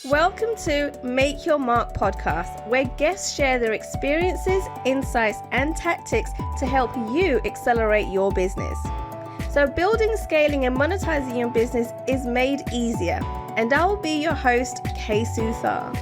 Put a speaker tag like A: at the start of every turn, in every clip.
A: Welcome to Make Your Mark podcast, where guests share their experiences, insights, and tactics to help you accelerate your business. So building, scaling, and monetizing your business is made easier. And I will be your host, Kay Suthar.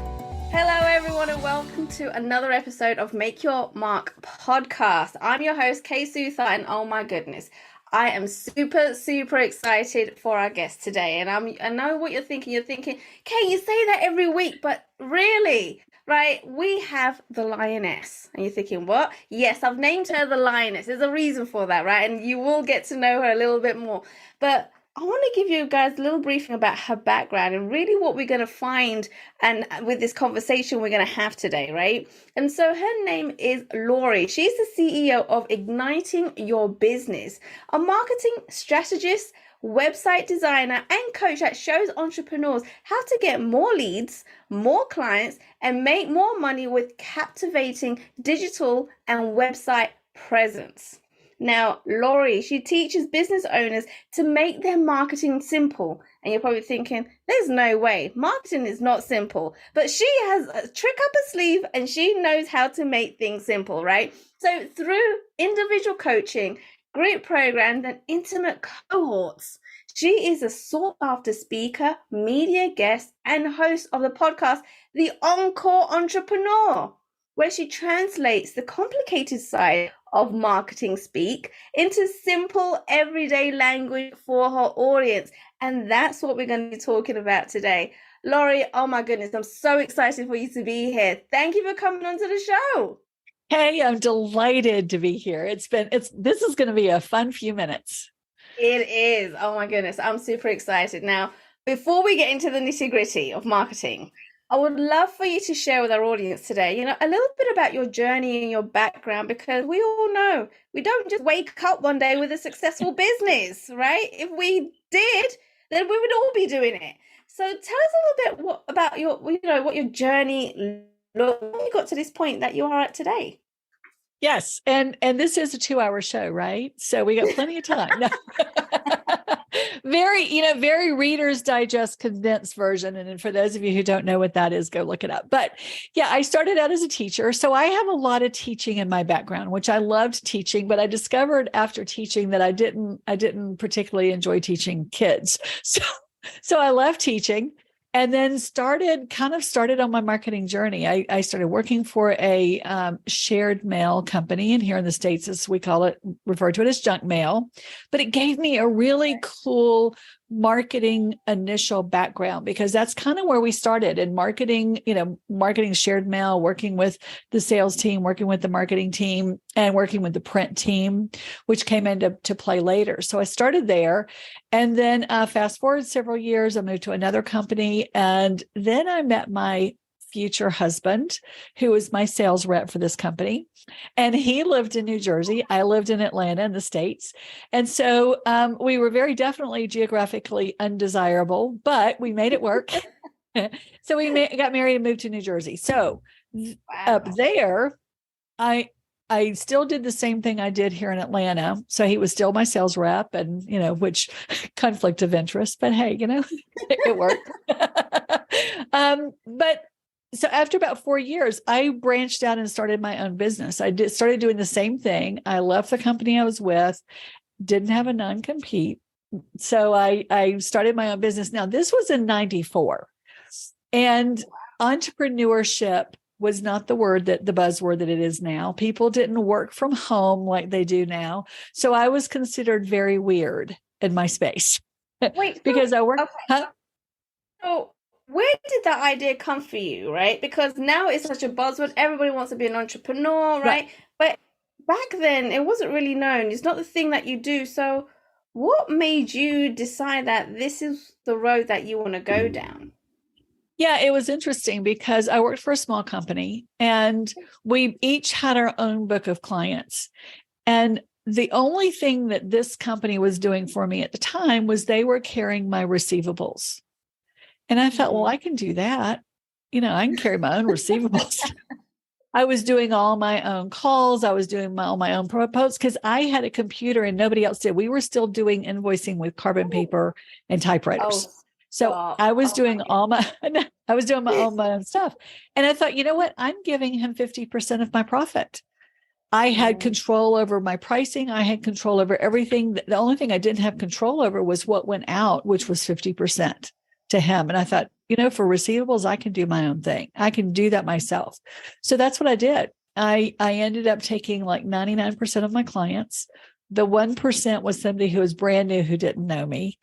A: Hello, everyone, and welcome to another episode of Make Your Mark podcast. I'm your host, Kay Suthar, and oh my goodness, I am super excited for our guest today. And I know what you're thinking. You're thinking, Kay, you say that every week, but really, right? We have the Lioness. And you're thinking, what? Yes, I've named her the Lioness. There's a reason for that, right? And you will get to know her a little bit more. But I want to give you guys a little briefing about her background and really what we're going to find and with this conversation we're going to have today, right? And so her name is Lori. She's the CEO of Igniting Your Business, a marketing strategist, website designer, and coach that shows entrepreneurs how to get more leads, more clients, and make more money with captivating digital and website presence. Now, Lori, she teaches business owners to make their marketing simple. And you're probably thinking, there's no way. Marketing is not simple. But she has a trick up her sleeve and she knows how to make things simple, right? So through individual coaching, group programs, and intimate cohorts, she is a sought-after speaker, media guest, and host of the podcast, The Encore Entrepreneur, where she translates the complicated side of marketing speak into simple, everyday language for her audience. And that's what we're going to be talking about today. Lori, oh my goodness, I'm so excited for you to be here. Thank you for coming onto the show.
B: Hey, I'm delighted to be here. This is going to be a fun few minutes.
A: It is. Oh my goodness, I'm super excited. Now, before we get into the nitty-gritty of marketing, I would love for you to share with our audience today, a little bit about your journey and your background, because we all know we don't just wake up one day with a successful business, right? If we did, then we would all be doing it. So tell us a little bit about what your journey looked like, when you got to this point that you are at today.
B: Yes, and this is a 2-hour show, right? So we got plenty of time. No. Very Reader's Digest condensed version. And for those of you who don't know what that is, go look it up. But yeah, I started out as a teacher. So I have a lot of teaching in my background, which I loved teaching, but I discovered after teaching that I didn't particularly enjoy teaching kids. So I left teaching and then started on my marketing journey. I started working for a shared mail company, and here in the States, as we refer to it as junk mail. But it gave me a really cool marketing initial background, because that's kind of where we started in marketing, marketing shared mail, working with the sales team, working with the marketing team, and working with the print team, which came into play later. So I started there. And then fast forward several years, I moved to another company. And then I met my future husband, who was my sales rep for this company. And he lived in New Jersey. I lived in Atlanta in the States. And so we were very definitely geographically undesirable, but we made it work. So we got married and moved to New Jersey. So up there, I still did the same thing I did here in Atlanta. So he was still my sales rep, and, which conflict of interest, but hey, it worked. But so after about 4 years, I branched out and started my own business. I started doing the same thing. I left the company I was with, didn't have a non-compete. So I started my own business. Now, this was in 94. And entrepreneurship was not the buzzword that it is now. People didn't work from home like they do now. So I was considered very weird in my space.
A: Wait,
B: because I worked.
A: Okay.
B: Huh?
A: So where did that idea come for you, right? Because now it's such a buzzword. Everybody wants to be an entrepreneur, right? But back then, it wasn't really known. It's not the thing that you do. So what made you decide that this is the road that you want to go down?
B: Yeah, it was interesting because I worked for a small company and we each had our own book of clients. And the only thing that this company was doing for me at the time was they were carrying my receivables. And I thought, well, I can do that. I can carry my own receivables. I was doing all my own calls. I was doing all my own proposals because I had a computer and nobody else did. We were still doing invoicing with carbon paper and typewriters. So I was doing all my, I was doing my own stuff. And I thought, you know what? I'm giving him 50% of my profit. I had control over my pricing. I had control over everything. The only thing I didn't have control over was what went out, which was 50% to him. And I thought, for receivables, I can do my own thing. I can do that myself. So that's what I did. I ended up taking like 99% of my clients. The 1% was somebody who was brand new, who didn't know me.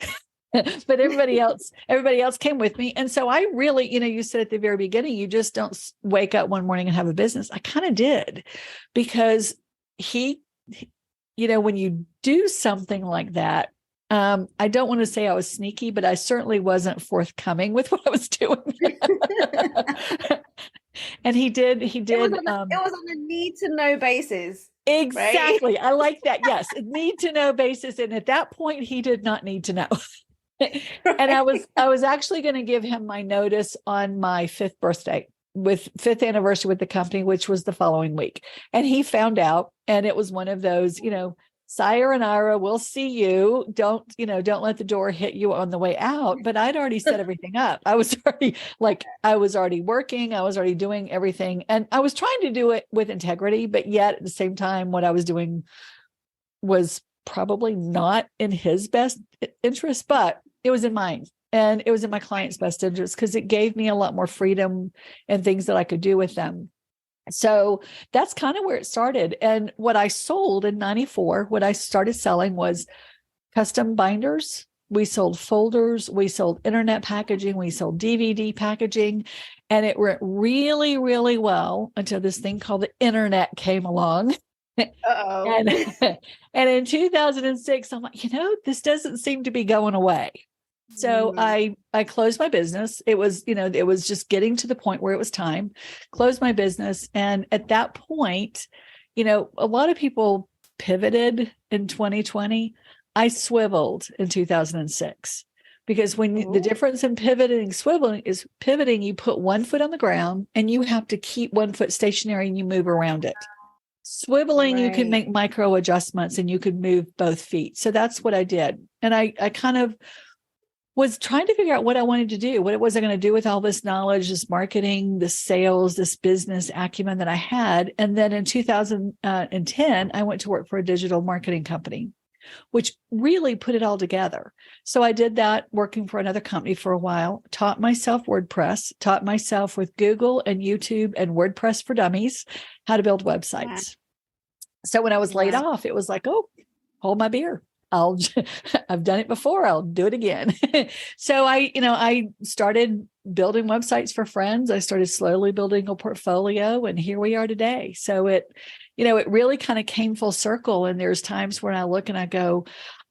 B: But everybody else came with me. And so I really, you said at the very beginning, you just don't wake up one morning and have a business. I kind of did, because when you do something like that, I don't want to say I was sneaky, but I certainly wasn't forthcoming with what I was doing. And he did. It
A: was on a need to know basis.
B: Exactly.
A: Right?
B: I like that. Yes. Need to know basis. And at that point, he did not need to know. And I was actually going to give him my notice on my 5th birthday, with 5th anniversary with the company, which was the following week. And he found out, and it was one of those, sayonara, we'll see you. Don't let the door hit you on the way out. But I'd already set everything up. I was already working. I was already doing everything. And I was trying to do it with integrity, but yet at the same time, what I was doing was probably not in his best interest, but it was in mine. And it was in my client's best interest, because it gave me a lot more freedom and things that I could do with them. So that's kind of where it started. And what I sold in 94, what I started selling was custom binders. We sold folders. We sold internet packaging. We sold DVD packaging. And it went really, really well until this thing called the internet came along.
A: Uh-oh.
B: And in 2006, I'm like, this doesn't seem to be going away. So I closed my business. It was just getting to the point where it was time, closed my business. And at that point, a lot of people pivoted in 2020. I swiveled in 2006, because when the difference in pivoting and swiveling is pivoting, you put one foot on the ground and you have to keep one foot stationary and you move around it. Swiveling, you can make micro adjustments and you could move both feet. So that's what I did. And I kind of was trying to figure out what I wanted to do. What was I going to do with all this knowledge, this marketing, this sales, this business acumen that I had? And then in 2010, I went to work for a digital marketing company, which really put it all together. So I did that, working for another company for a while, taught myself WordPress, taught myself with Google and YouTube and WordPress for Dummies how to build websites. So when I was laid off, it was like, oh, hold my beer. I've done it before. I'll do it again. So I started building websites for friends. I started slowly building a portfolio, and here we are today. So it really kind of came full circle. And there's times when I look and I go,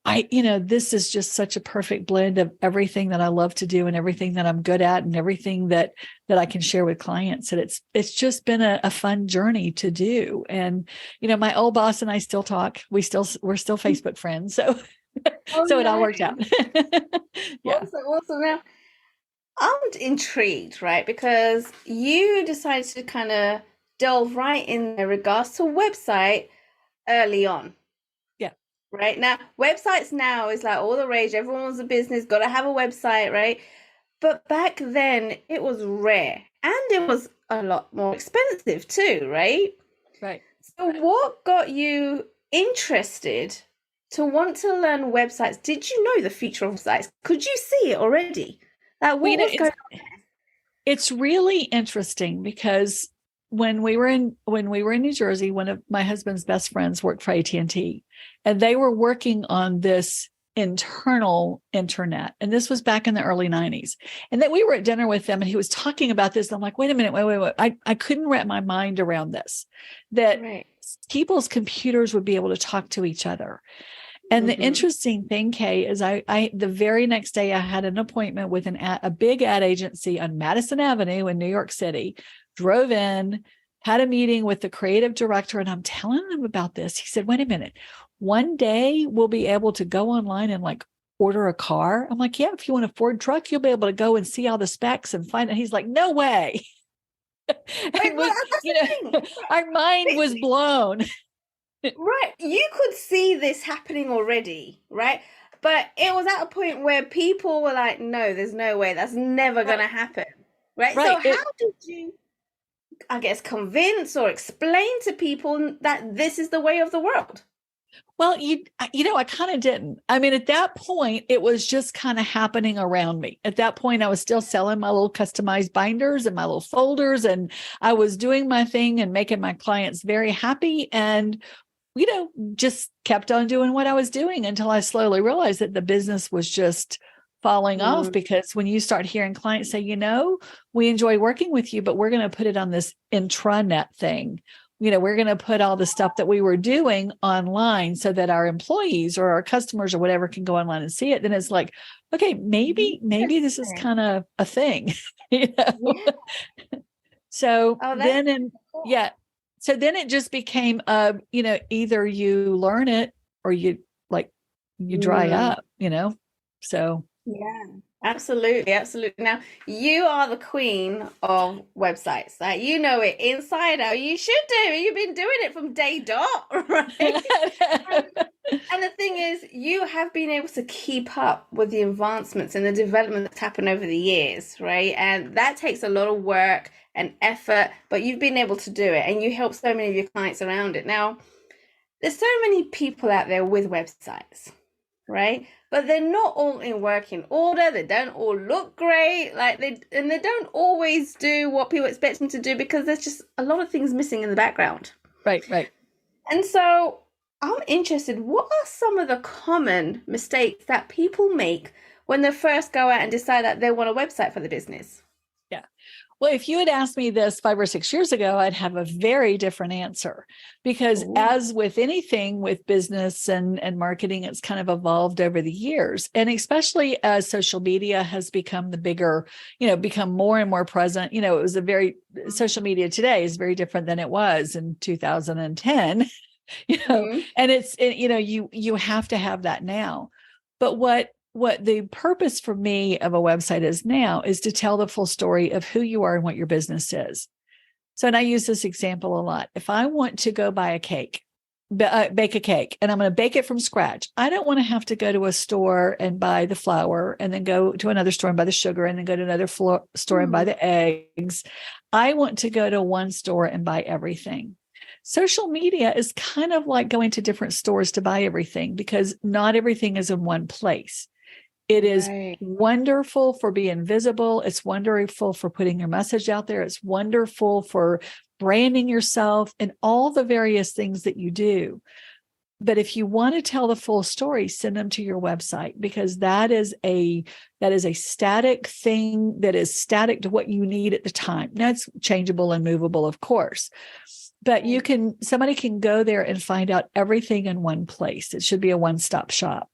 B: this is just such a perfect blend of everything that I love to do and everything that I'm good at and everything that I can share with clients. And it's just been a fun journey to do. And, my old boss and I still talk. We're still Facebook friends. So, so it all worked out.
A: Yeah. Awesome. Now, I'm intrigued, right? Because you decided to kind of delve right in regards to website early on. Right now, websites now is like all the rage. Everyone wants a business, got to have a website, right? But back then it was rare and it was a lot more expensive too, right?
B: Right.
A: So what got you interested to want to learn websites? Did you know the future of websites? Could you see it already? Like, what was going on?
B: It's really interesting, because when we were in New Jersey, one of my husband's best friends worked for AT&T, and they were working on this internal internet. And this was back in the early 90s. And then we were at dinner with them, and he was talking about this. And I'm like, wait a minute, wait. I couldn't wrap my mind around this, that people's computers would be able to talk to each other. And the interesting thing, Kay, is I the very next day, I had an appointment with a big ad agency on Madison Avenue in New York City. Drove in, had a meeting with the creative director, and I'm telling him about this. He said, wait a minute, one day we'll be able to go online and like order a car. I'm like, yeah, if you want a Ford truck, you'll be able to go and see all the specs and find it. He's like, no way. Our mind was blown.
A: Right. You could see this happening already, right? But it was at a point where people were like, no, there's no way. That's never going to happen. right?
B: Right.
A: So how did you, I guess, convince or explain to people that this is the way of the world?
B: Well, I kind of didn't. I mean, at that point, it was just kind of happening around me. At that point, I was still selling my little customized binders and my little folders, and I was doing my thing and making my clients very happy. And, just kept on doing what I was doing until I slowly realized that the business was just falling off, because when you start hearing clients say, we enjoy working with you, but we're going to put it on this intranet thing. We're going to put all the stuff that we were doing online so that our employees or our customers or whatever can go online and see it. Then it's like, okay, maybe this is kind of a thing,
A: Yeah.
B: So
A: Oh,
B: then,
A: cool.
B: yeah. So then it just became, either you learn it or you dry up, so.
A: Yeah, absolutely. Absolutely. Now, you are the queen of websites. Like, you know it inside out. You should do. You've been doing it from day dot, right? And the thing is, you have been able to keep up with the advancements and the development that's happened over the years, right? And that takes a lot of work and effort, but you've been able to do it, and you help so many of your clients around it. Now, there's so many people out there with websites, right? But they're not all in working order. They don't all look great. They don't always do what people expect them to do, because there's just a lot of things missing in the background.
B: Right.
A: And so I'm interested, what are some of the common mistakes that people make when they first go out and decide that they want a website for the business?
B: Yeah. Well, if you had asked me this 5 or 6 years ago, I'd have a very different answer, because as with anything with business and marketing, it's kind of evolved over the years. And especially as social media has become the bigger, become more and more present. It was social media today is very different than it was in 2010, and you have to have that now. But what the purpose for me of a website is now is to tell the full story of who you are and what your business is. So, and I use this example a lot. If I want to go buy a cake, bake a cake, and I'm going to bake it from scratch, I don't want to have to go to a store and buy the flour, and then go to another store and buy the sugar, and then go to another store and buy the eggs. I want to go to one store and buy everything. Social media is kind of like going to different stores to buy everything, because not everything is in one place. It is wonderful for being visible. It's wonderful for putting your message out there. It's wonderful for branding yourself and all the various things that you do. But if you want to tell the full story, send them to your website, because that is a static thing that is static to what you need at the time. Now, it's changeable and movable, of course. But somebody can go there and find out everything in one place. It should be a one-stop shop.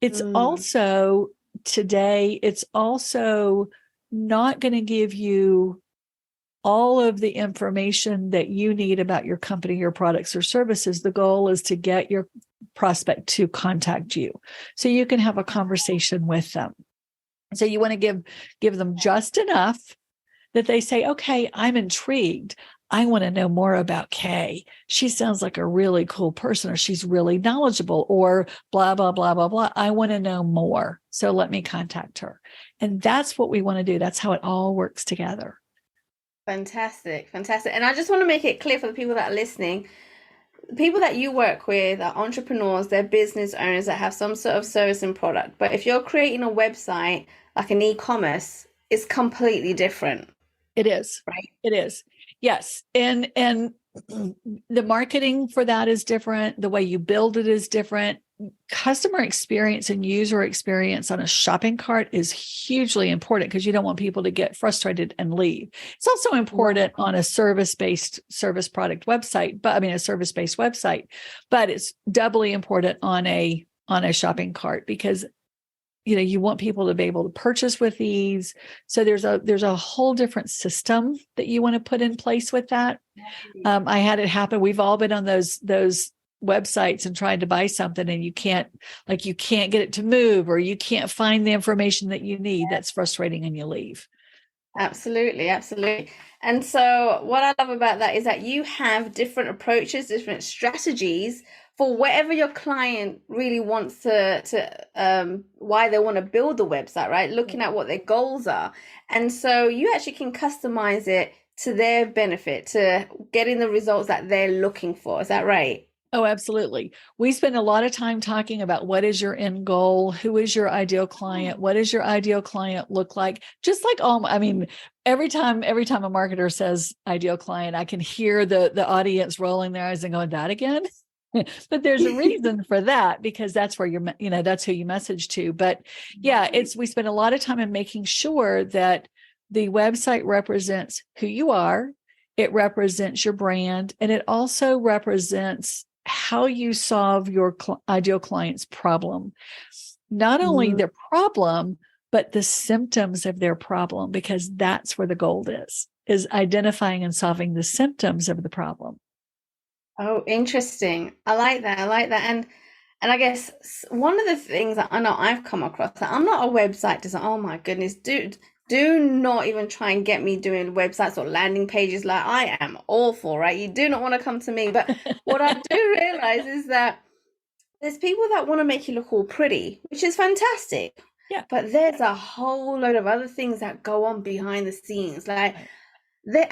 B: It's also not going to give you all of the information that you need about your company, your products or services. The goal is to get your prospect to contact you so you can have a conversation with them. So you want to give them just enough that they say, okay, I'm intrigued. I want to know more about Kay. She sounds like a really cool person, or she's really knowledgeable, or blah, blah, blah, blah, blah. I want to know more. So let me contact her. And that's what we want to do. That's how it all works together.
A: Fantastic. Fantastic. And I just want to make it clear for the people that are listening, the people that you work with are entrepreneurs, they're business owners that have some sort of service and product. But if you're creating a website, like an e-commerce, it's completely different.
B: It is.
A: Right.
B: It is. Yes. And the marketing for that is different. The way you build it is different. Customer experience and user experience on a shopping cart is hugely important, because you don't want people to get frustrated and leave. It's also important on a service-based product website, a service-based website, but it's doubly important on a shopping cart, because you want people to be able to purchase with ease. So there's a whole different system that you want to put in place with that. I had it happen. We've all been on those websites and trying to buy something, and you can't get it to move, or you can't find the information that you need. That's frustrating, and you leave.
A: Absolutely, absolutely. And so, what I love about that is that you have different approaches, different strategies for whatever your client really wants why they want to build the website, right? Looking at what their goals are. And so, you actually can customize it to their benefit, to getting the results that they're looking for. Is that right?
B: Oh, absolutely. We spend a lot of time talking about what is your end goal? Who is your ideal client? What does your ideal client look like? Just like I mean, every time a marketer says ideal client, I can hear the audience rolling their eyes and going, that again? But there's a reason for that, because that's where that's who you message to. But yeah, we spend a lot of time in making sure that the website represents who you are. It represents your brand, and it also represents how you solve your ideal client's problem. Not only their problem, but the symptoms of their problem, because that's where the gold is identifying and solving the symptoms of the problem.
A: Oh, interesting. I like that. I like that. And I guess one of the things that I know I've come across, that I'm not a website designer. Oh my goodness, dude. Do not even try and get me doing websites or landing pages. Like, I am awful, right? You do not want to come to me. But what I do realize is that there's people that want to make you look all pretty, which is fantastic.
B: Yeah.
A: But there's a whole load of other things that go on behind the scenes. Like,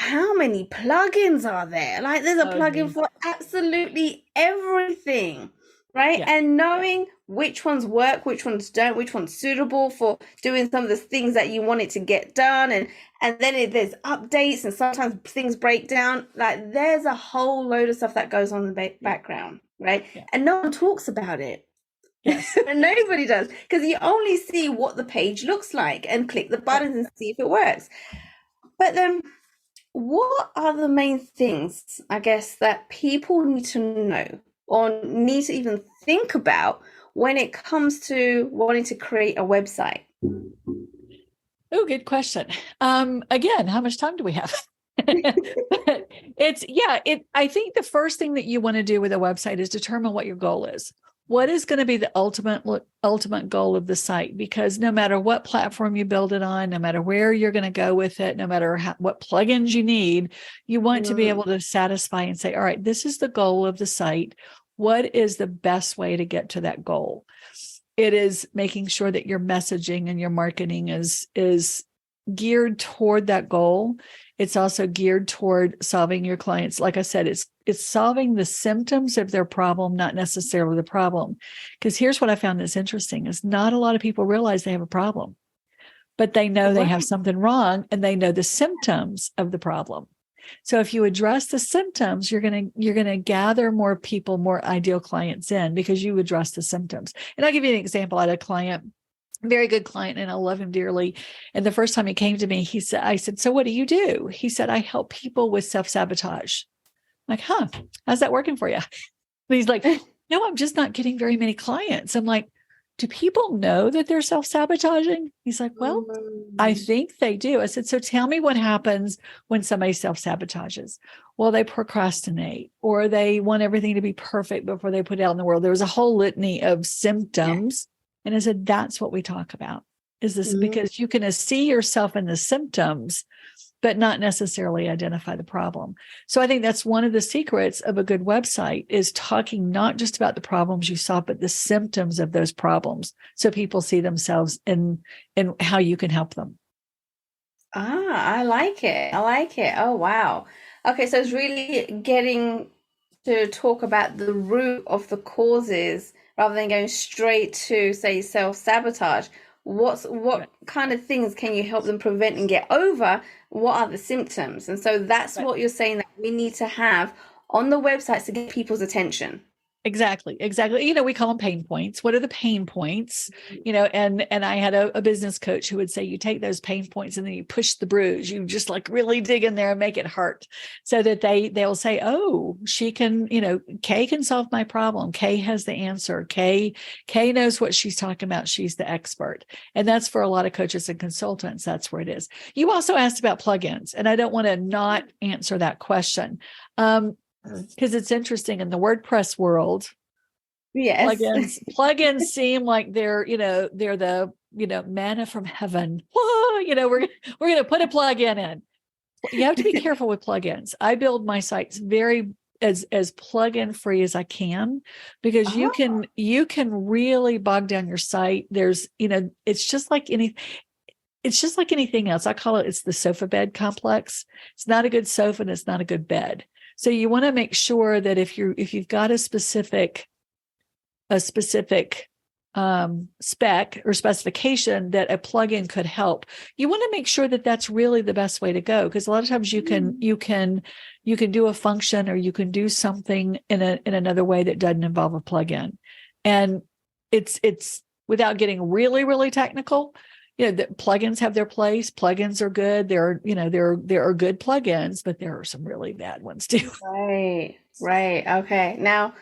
A: how many plugins are there? Like, there's a plugin for absolutely everything, right?
B: Yeah.
A: And knowing which ones work, which ones don't, which one's suitable for doing some of the things that you want it to get done, and then there's updates, and sometimes things break down. Like, there's a whole load of stuff that goes on in the background, right? Yeah. And no one talks about it.
B: Yes.
A: And nobody does, because you only see what the page looks like and click the buttons and see if it works. But then, what are the main things, I guess, that people need to know or need to even think about when it comes to wanting to create a website?
B: Oh, good question. Again, how much time do we have? I think the first thing that you want to do with a website is determine what your goal is. What is going to be the ultimate goal of the site? Because no matter what platform you build it on, no matter where you're going to go with it, no matter what plugins you need, you want to be able to satisfy and say, all right, this is the goal of the site. What is the best way to get to that goal? It is making sure that your messaging and your marketing is geared toward that goal. It's also geared toward solving your clients. Like I said, it's solving the symptoms of their problem, not necessarily the problem. Because here's what I found that's interesting is not a lot of people realize they have a problem, but they know they have something wrong, and they know the symptoms of the problem. So if you address the symptoms, you're going to gather more people, more ideal clients in, because you address the symptoms. And I'll give you an example. I had a client, very good client, and I love him dearly. And the first time he came to me, I said, so what do you do? He said, I help people with self-sabotage. I'm like, how's that working for you? And he's like, no, I'm just not getting very many clients. I'm like, do people know that they're self-sabotaging? He's like, well, I think they do. I said, so tell me what happens when somebody self-sabotages. Well, they procrastinate, or they want everything to be perfect before they put it out in the world. There was a whole litany of symptoms. Yeah. And I said, that's what we talk about. Is this because you can see yourself in the symptoms, but not necessarily identify the problem. So I think that's one of the secrets of a good website, is talking not just about the problems you solve, but the symptoms of those problems, so people see themselves in how you can help them.
A: I like it. I like it. Oh, wow. Okay, so it's really getting to talk about the root of the causes rather than going straight to, say, self-sabotage. What kind of things can you help them prevent and get over? What are the symptoms? And so that's what you're saying that we need to have on the websites to get people's attention.
B: Exactly. We call them pain points. What are the pain points? And I had a business coach who would say, you take those pain points and then you push the bruise. You just like really dig in there and make it hurt, so that they'll say, oh, she can, Kay can solve my problem. Kay has the answer. Kay knows what she's talking about. She's the expert. And that's for a lot of coaches and consultants. That's where it is. You also asked about plugins, and I don't want to not answer that question. Because it's interesting in the WordPress world.
A: Yes.
B: Plugins seem like they're the manna from heaven. Whoa, we're going to put a plugin in. You have to be careful with plugins. I build my sites very as plugin free as I can, because you can really bog down your site. There's, it's just like anything else. I call it's the sofa bed complex. It's not a good sofa and it's not a good bed. So you want to make sure that if you've got a specific spec or specification that a plugin could help, you want to make sure that that's really the best way to go. Because a lot of times you can do a function, or you can do something in another way that doesn't involve a plugin. And it's without getting really, really technical, the plugins have their place. Plugins are good. There are good plugins, but there are some really bad ones too.
A: Right. Okay. Now,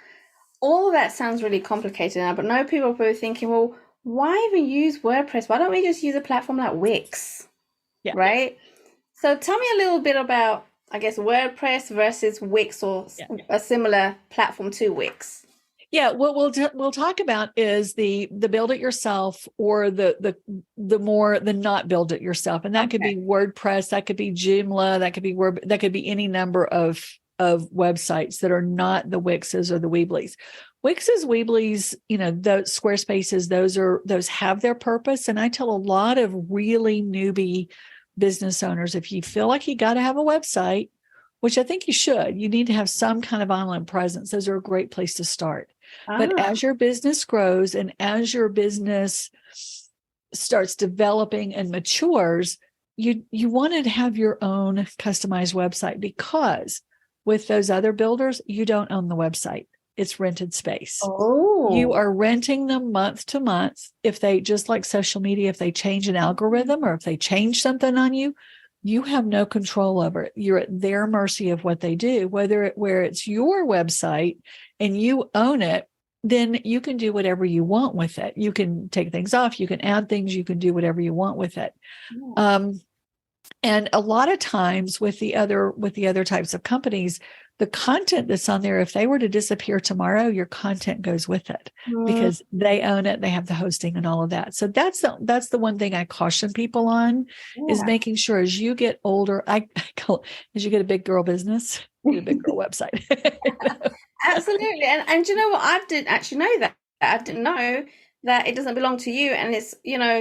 A: all of that sounds really complicated now, but I know people are probably thinking, well, why even use WordPress? Why don't we just use a platform like Wix?
B: Yeah.
A: Right? So tell me a little bit about, I guess, WordPress versus Wix, or a similar platform to Wix.
B: Yeah, what we'll talk about is the build it yourself, or the not build it yourself, and that could be WordPress, that could be Joomla, that could be any number of websites that are not the Wixes or the Weebly's. Wixes, Weebly's, those Squarespaces, those have their purpose. And I tell a lot of really newbie business owners, if you feel like you got to have a website, which I think you should, you need to have some kind of online presence. Those are a great place to start. But as your business grows and as your business starts developing and matures, you want to have your own customized website, because with those other builders, you don't own the website. It's rented space. You are renting them month to month. If they, just like social media, if they change an algorithm or if they change something on you, you have no control over it. You're at their mercy of what they do. Where it's your website and you own it, then you can do whatever you want with it. You can take things off, you can add things, you can do whatever you want with it. And a lot of times with the other types of companies, the content that's on there, if they were to disappear tomorrow, your content goes with it, because they own it, they have the hosting and all of that. So that's the one thing I caution people on, is making sure as you get older, I call it, as you get a big girl business, get a big girl website.
A: Absolutely. And you know what? I didn't actually know that. I didn't know that it doesn't belong to you and it's,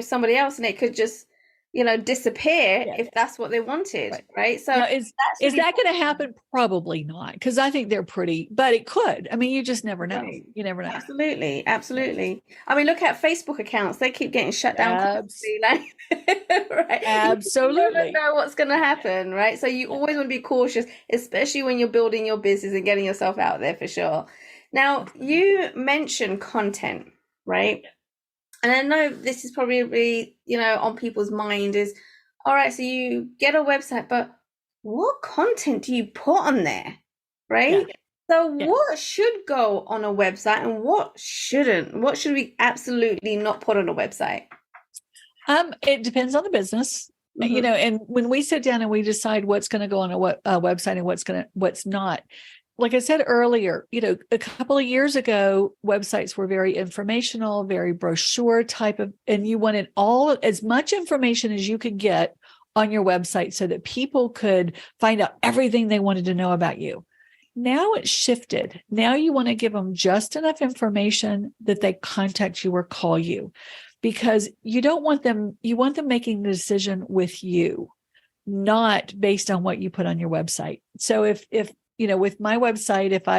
A: somebody else, and it could just, disappear if that's what they wanted. Right. So
B: now, is that going to happen? Probably not, because I think they're pretty, but it could. I mean, you just never know. Right. You never know.
A: Absolutely. I mean, look at Facebook accounts. They keep getting shut down constantly. Right.
B: Absolutely.
A: You don't know what's going to happen. Right. So you always want to be cautious, especially when you're building your business and getting yourself out there, for sure. Now, you mentioned content, right? And I know this is probably, on people's mind is, all right, so you get a website, but what content do you put on there, right? So what should go on a website and what shouldn't? What should we absolutely not put on a website?
B: It depends on the business, and when we sit down and we decide what's going to go on a website and what's not. Like I said earlier, a couple of years ago, websites were very informational, very brochure type of, and you wanted as much information as you could get on your website so that people could find out everything they wanted to know about you. Now it's shifted. Now you want to give them just enough information that they contact you or call you, because you want them making the decision with you, not based on what you put on your website. So if with my website, if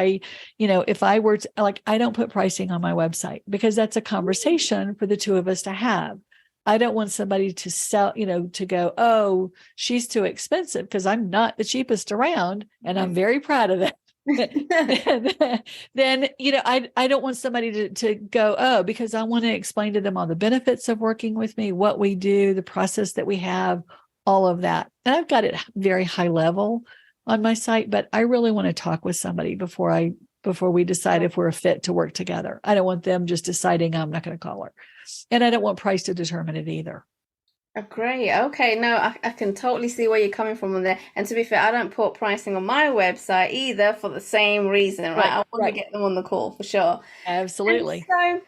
B: I were to, like, I don't put pricing on my website, because that's a conversation for the two of us to have. I don't want somebody to sell, to go, oh, she's too expensive, because I'm not the cheapest around. And I'm very proud of that. Then, I don't want somebody to go, oh, because I want to explain to them all the benefits of working with me, what we do, the process that we have, all of that. And I've got it very high level on my site, but I really want to talk with somebody before we decide if we're a fit to work together. I don't want them just deciding I'm not going to call her. And I don't want price to determine it either.
A: Oh, great. Okay. No, I can totally see where you're coming from on there. And to be fair, I don't put pricing on my website either, for the same reason, right? I want to get them on the call, for sure.
B: Absolutely.
A: And so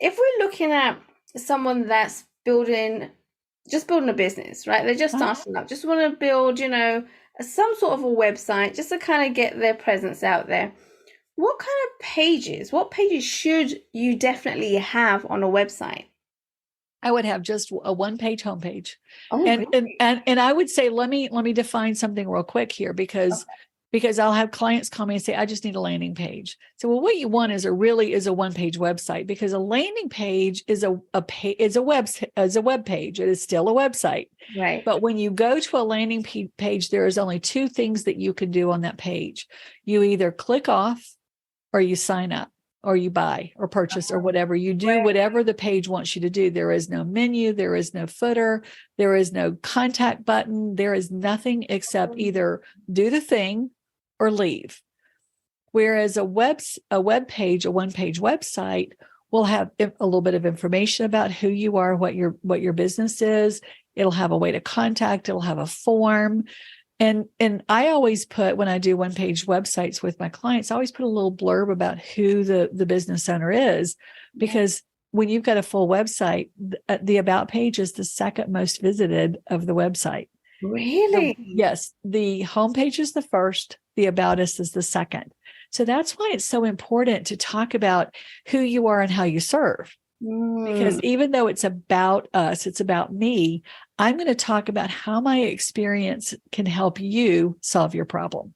A: if we're looking at someone that's building just building a business, right? They're just starting up, just want to build, some sort of a website just to kind of get their presence out there. What pages should you definitely have on a website?
B: I would have just a one-page homepage.
A: Oh,
B: and,
A: really?
B: and I would say, let me define something real quick here, because I'll have clients call me and say, I just need a landing page. So, well, what you want is a one-page website, because a landing page is a web page. It is still a website.
A: Right.
B: But when you go to a landing page, there is only two things that you can do on that page. You either click off, or you sign up, or you buy or purchase, or whatever. You do whatever the page wants you to do. There is no menu, there is no footer, there is no contact button. There is nothing except either do the thing or leave. Whereas a web page, a one-page website, will have a little bit of information about who you are, what your business is. It'll have a way to contact, it'll have a form. And I always put, when I do one-page websites with my clients, I always put a little blurb about who the business owner is, because when you've got a full website, the about page is the second most visited of the website.
A: Really?
B: Yes. The homepage is the first, the about us is the second. So that's why it's so important to talk about who you are and how you serve. Because even though it's about us, it's about me, I'm going to talk about how my experience can help you solve your problem.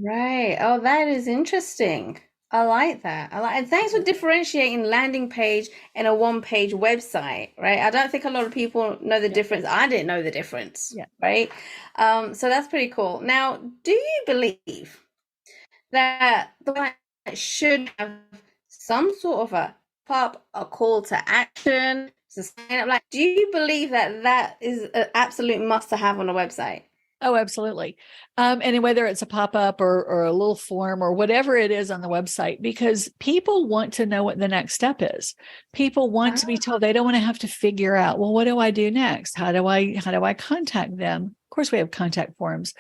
A: Right. Oh, that is interesting. I like that. And thanks for differentiating landing page and a one-page website, right? I don't think a lot of people know the difference. I didn't know the difference, right? So that's pretty cool. Now, do you believe that the website should have some sort of a call to action to sign up? Like, do you believe that is an absolute must to have on a website?
B: Oh, absolutely. And whether it's a pop-up or a little form or whatever it is on the website, because people want to know what the next step is. People want to be told. They don't want to have to figure out, well, what do I do next? How do I contact them? Of course, we have contact forms,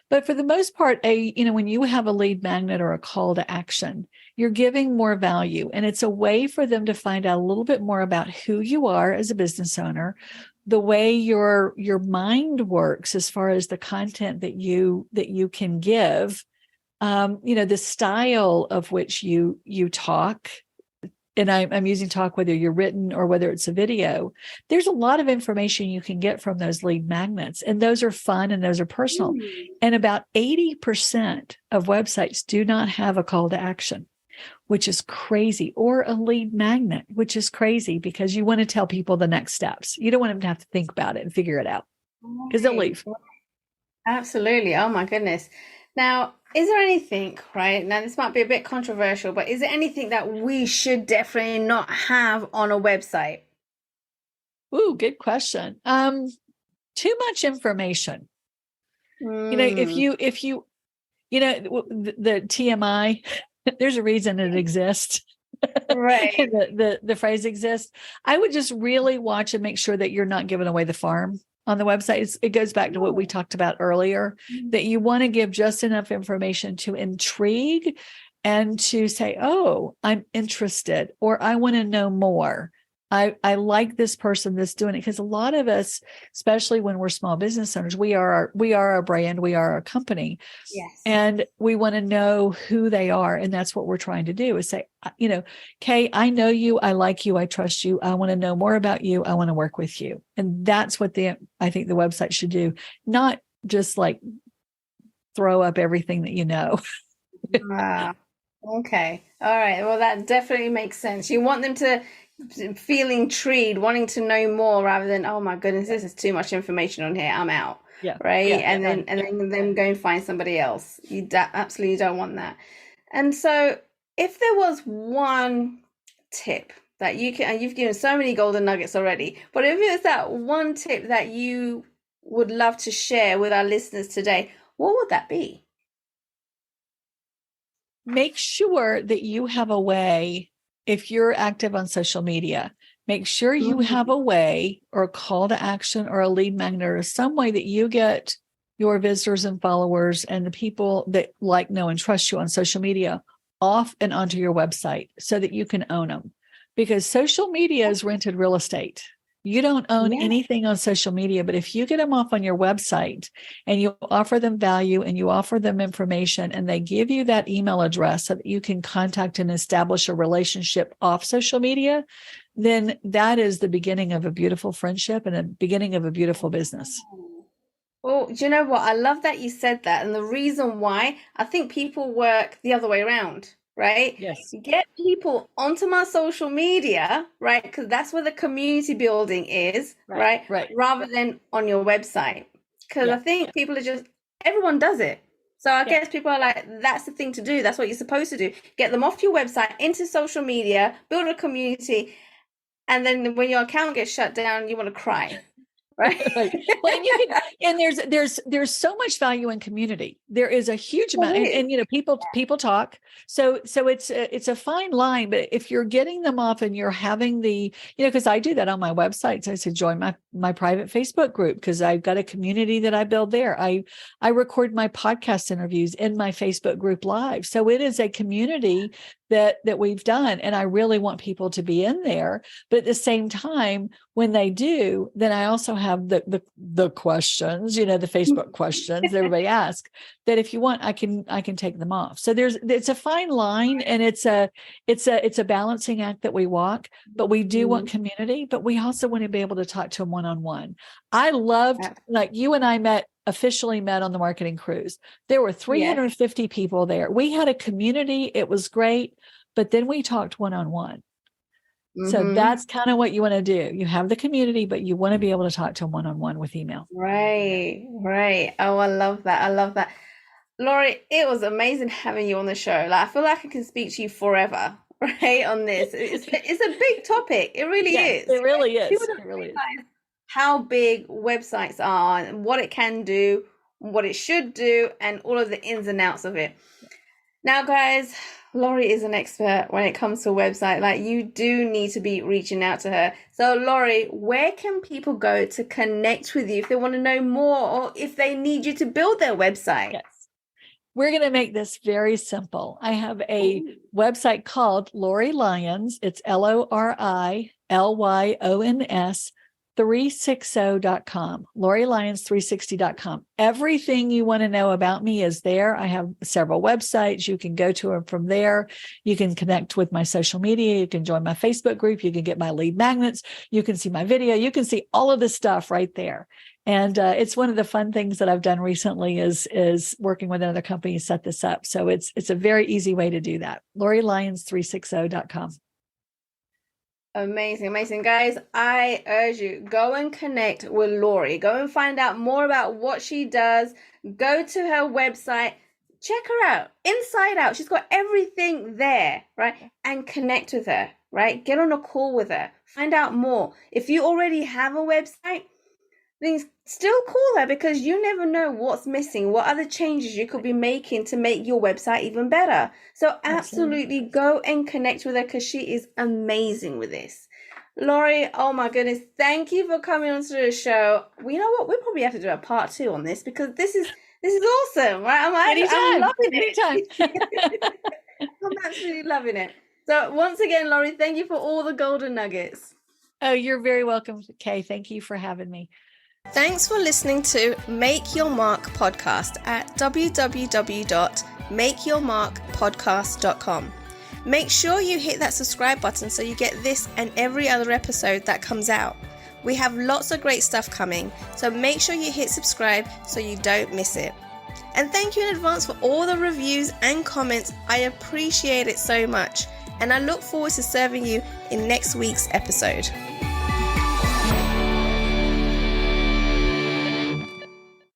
B: but for the most part, when you have a lead magnet or a call to action, you're giving more value, and it's a way for them to find out a little bit more about who you are as a business owner, the way your mind works as far as the content that you can give, the style of which you talk. And I'm using talk, whether you're written or whether it's a video. There's a lot of information you can get from those lead magnets, and those are fun and those are personal. And about 80% of websites do not have a call to action, which is crazy, or a lead magnet, which is crazy, because you want to tell people the next steps. You don't want them to have to think about it and figure it out, because they'll leave.
A: Absolutely. Oh my goodness. Now, is there anything, right? Now, this might be a bit controversial, but is there anything that we should definitely not have on a website?
B: Ooh, good question. Too much information. If you the TMI, there's a reason it exists.
A: Right.
B: the phrase exists. I would just really watch and make sure that you're not giving away the farm on the website. It goes back to what we talked about earlier, that you want to give just enough information to intrigue and to say, oh, I'm interested, or I want to know more. I like this person that's doing it, because a lot of us, especially when we're small business owners, we are a brand, we are a company.
A: Yes.
B: And we want to know who they are. And that's what we're trying to do, is say, Kay, I know you, I like you, I trust you, I want to know more about you, I want to work with you. And that's what I think the website should do, not just like throw up everything that you know.
A: Wow. Okay. All right. Well, that definitely makes sense. You want them to feel intrigued, wanting to know more, rather than, oh my goodness, this is too much information on here, I'm out.
B: Yeah.
A: Right.
B: Yeah,
A: and then them go and find somebody else. You absolutely don't want that. And so if there was one tip that you can, and you've given so many golden nuggets already, but if it was that one tip that you would love to share with our listeners today, what would that be?
B: Make sure that you have a way, if you're active on social media, make sure you have a way, or a call to action, or a lead magnet, or some way that you get your visitors and followers and the people that like, know, and trust you on social media off and onto your website, so that you can own them. Because social media is rented real estate. You don't own
A: Yeah.
B: anything on social media, but if you get them off on your website and you offer them value and you offer them information and they give you that email address so that you can contact and establish a relationship off social media, then that is the beginning of a beautiful friendship and a beginning of a beautiful business.
A: Well, do you know what? I love that you said that. And the reason why, I think people work the other way around, right?
B: Yes.
A: Get people onto my social media, right? Because that's where the community building is, right?
B: Right.
A: Rather than on your website. Because
B: Yeah.
A: I think people are just, everyone does it. So I
B: Yeah.
A: guess people are like, that's the thing to do. That's what you're supposed to do. Get them off your website, into social media, build a community. And then when your account gets shut down, you want to cry. Right.
B: Right. Well, and you can, and there's so much value in community. There is a huge amount, and you know, people talk. So it's a fine line. But if you're getting them off and you're having the, you know, because I do that on my website. So I said, join my private Facebook group because I've got a community that I build there. I record my podcast interviews in my Facebook group live. So it is a community that we've done. And I really want people to be in there. But at the same time, when they do, then I also have the questions, you know, the Facebook questions that everybody asks, that if you want, I can take them off. So it's a fine line, and it's a balancing act that we walk, but we do want community, but we also want to be able to talk to them one-on-one. I loved, like you and I officially met on the marketing cruise. There were 350 people there. We had a community. It was great. But then we talked one-on-one. So that's kind of what you want to do. You have the community, but you want to be able to talk to them one-on-one with email.
A: Right. Oh, I love that. Lori, it was amazing having you on the show. Like, I feel like I can speak to you forever, right, on this. It's a big topic. It really is.
B: It really is.
A: People don't realize how big websites are and what it can do, what it should do, and all of the ins and outs of it. Now, guys, Lori is an expert when it comes to a website. Like, you do need to be reaching out to her. So, Lori, where can people go to connect with you if they want to know more or if they need you to build their website?
B: Yes. We're going to make this very simple. I have a website called Lori Lyons. It's LORILYONS 360.com, LoriLyons360.com. Everything you want to know about me is there. I have several websites. You can go to them from there. You can connect with my social media. You can join my Facebook group. You can get my lead magnets. You can see my video. You can see all of this stuff right there. And it's one of the fun things that I've done recently is working with another company to set this up. So it's a very easy way to do that. LoriLyons360.com.
A: Amazing. Guys, I urge you, go and connect with Lori. Go and find out more about what she does. Go to her website. Check her out, inside out. She's got everything there, right? And connect with her, right? Get on a call with her. Find out more. If you already have a website, then still call her, because you never know what's missing, what other changes you could be making to make your website even better. So absolutely go and connect with her, because she is amazing with this. Lori, oh my goodness, thank you for coming onto the show. Well, you know what? We probably have to do a part 2 on this, because this is awesome, right? I'm loving it. I'm absolutely loving it. So once again, Lori, thank you for all the golden nuggets.
B: Oh, you're very welcome, Kay. Thank you for having me.
A: Thanks for listening to Make Your Mark podcast at www.makeyourmarkpodcast.com. Make sure you hit that subscribe button so you get this and every other episode that comes out. We have lots of great stuff coming, so make sure you hit subscribe so you don't miss it. And thank you in advance for all the reviews and comments. I appreciate it so much, and I look forward to serving you in next week's episode.